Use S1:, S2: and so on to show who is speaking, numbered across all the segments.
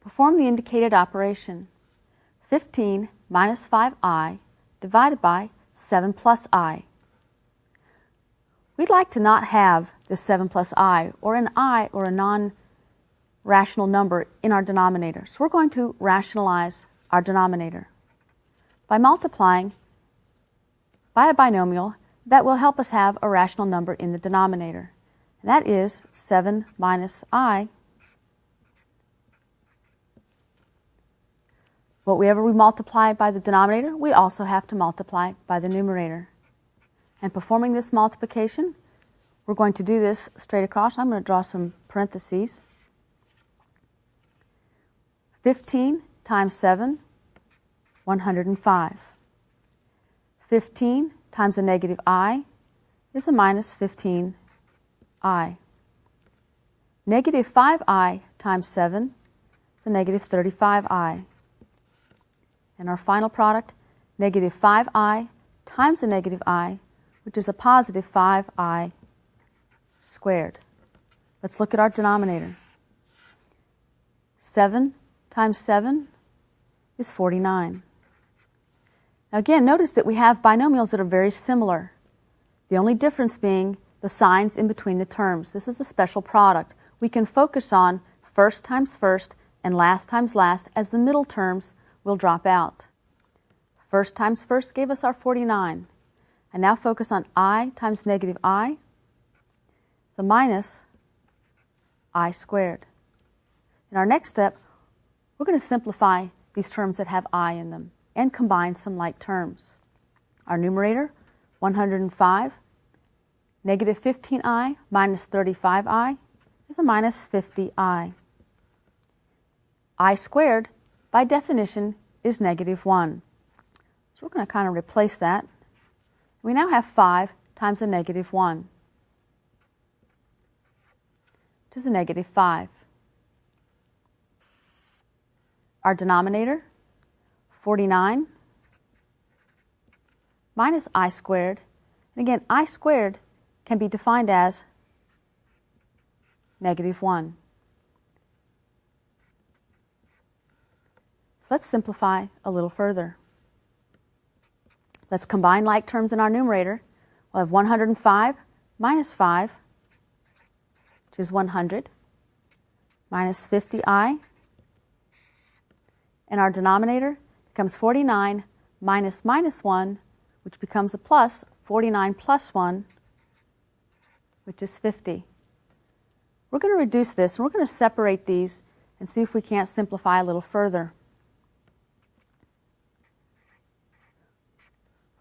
S1: Perform the indicated operation. 15 minus 5i divided by 7 plus I. We'd like to not have this 7 plus I or an I or a non-rational number in our denominator. So we're going to rationalize our denominator by multiplying by a binomial that will help us have a rational number in the denominator. And that is 7 minus I. Whatever we multiply by the denominator, we also have to multiply by the numerator. And performing this multiplication, we're going to do this straight across. I'm going to draw some parentheses. 15 times 7, 105. 15 times a negative I is a minus 15I. Negative 5I times 7 is a negative 35I. And our final product, negative 5I times a negative I, which is a positive 5I squared. Let's look at our denominator. 7 times 7 is 49. Now again, notice that we have binomials that are very similar. The only difference being the signs in between the terms. This is a special product. We can focus on first times first and last times last, as the middle terms will drop out. First times first gave us our 49. And now focus on I times negative I. It's a minus I squared. In our next step, we're going to simplify these terms that have I in them and combine some like terms. Our numerator, 105, negative 15I minus 35I is a minus 50I. I squared, by definition, is negative 1. So we're going to kind of replace that. We now have 5 times a negative 1, which is a negative 5. Our denominator, 49 minus I squared. And again, I squared can be defined as negative 1. So let's simplify a little further. Let's combine like terms in our numerator. We'll have 105 minus 5, which is 100, minus 50I. And our denominator becomes 49 minus minus 1, which becomes a plus 49 plus 1, which is 50. We're going to reduce this, and we're going to separate these and see if we can't simplify a little further.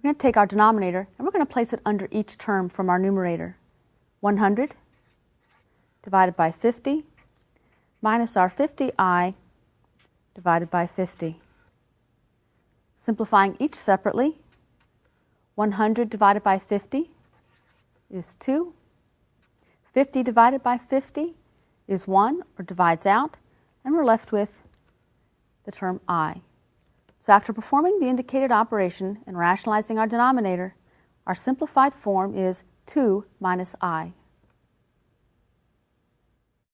S1: We're going to take our denominator, and we're going to place it under each term from our numerator. 100 divided by 50 minus our 50I divided by 50. Simplifying each separately, 100 divided by 50 is 2. 50 divided by 50 is 1, or divides out, and we're left with the term I. So after performing the indicated operation and rationalizing our denominator, our simplified form is 2 minus I.